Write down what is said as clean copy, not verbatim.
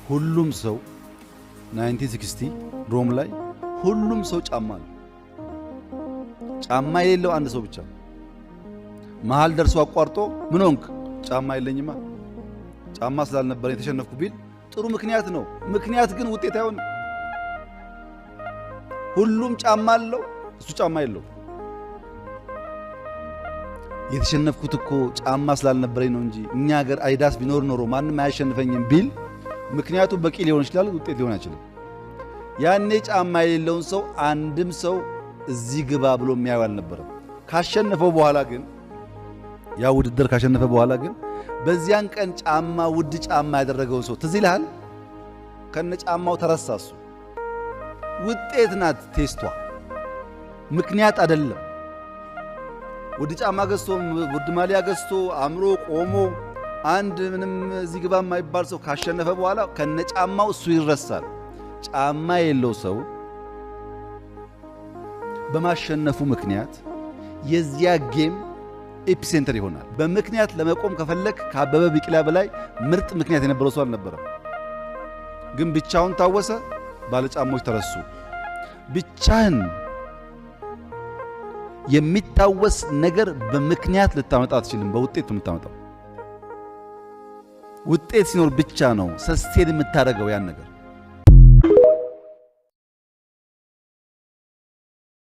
ሁሉም ሰው 1960 ሮም ላይ ሁሉም ሰው ጫማ ነው። ጫማ የሌለው አንድ ሰው ብቻ መሃል ደርሶ አቋርጦ ምን ሆንክ? ጫማ የለኝማ ጫማ ስላልነበረ የተሸነፍኩ ቢል ጥሩ ምክንያት ነው። ምክንያት ግን ውጤት አይሆንም። ሁሉም ጫማ አለው፣ እሱ ጫማ የለው። የተሸነፍኩት እኮ ጫማ ስላልነበረኝ ነው እንጂ እኛ ሀገር አይዳስ ቢኖር ኖሮ ማንም አያሸንፈኝም ቢል ምክንያቱ በቂ ሊሆን ይችላል፣ ውጤት ሊሆን አይችልም። ያኔ ጫማ የሌለውን ሰው አንድም ሰው እዚህ ግባ ብሎ የሚያዩ አልነበረም። ካሸነፈው በኋላ ግን ያ ውድድር ካሸነፈ በኋላ ግን በዚያን ቀን ጫማ ውድ ጫማ ያደረገው ሰው ትዝ ይልሃል? ከነ ጫማው ተረሳሱ። ውጤት ናት ቴስቷ፣ ምክንያት አይደለም። ውድ ጫማ ገዝቶ ውድ ማሊያ ገዝቶ አምሮ ቆሞ አንድ ምንም እዚህ ግባ የማይባል ሰው ካሸነፈ በኋላ ከነ ጫማው እሱ ይረሳል። ጫማ የለው ሰው በማሸነፉ ምክንያት የዚያ ጌም ኤፒሴንተር ይሆናል። በምክንያት ለመቆም ከፈለክ ከአበበ ቢቂላ በላይ ምርጥ ምክንያት የነበረው ሰው አልነበረም። ግን ብቻውን ታወሰ፣ ባለጫሞች ተረሱ። ብቻህን የሚታወስ ነገር በምክንያት ልታመጣ አትችልም፣ በውጤት ነው የምታመጣው። ውጤት ሲኖር ብቻ ነው ሰስቴን የምታደርገው ያን ነገር።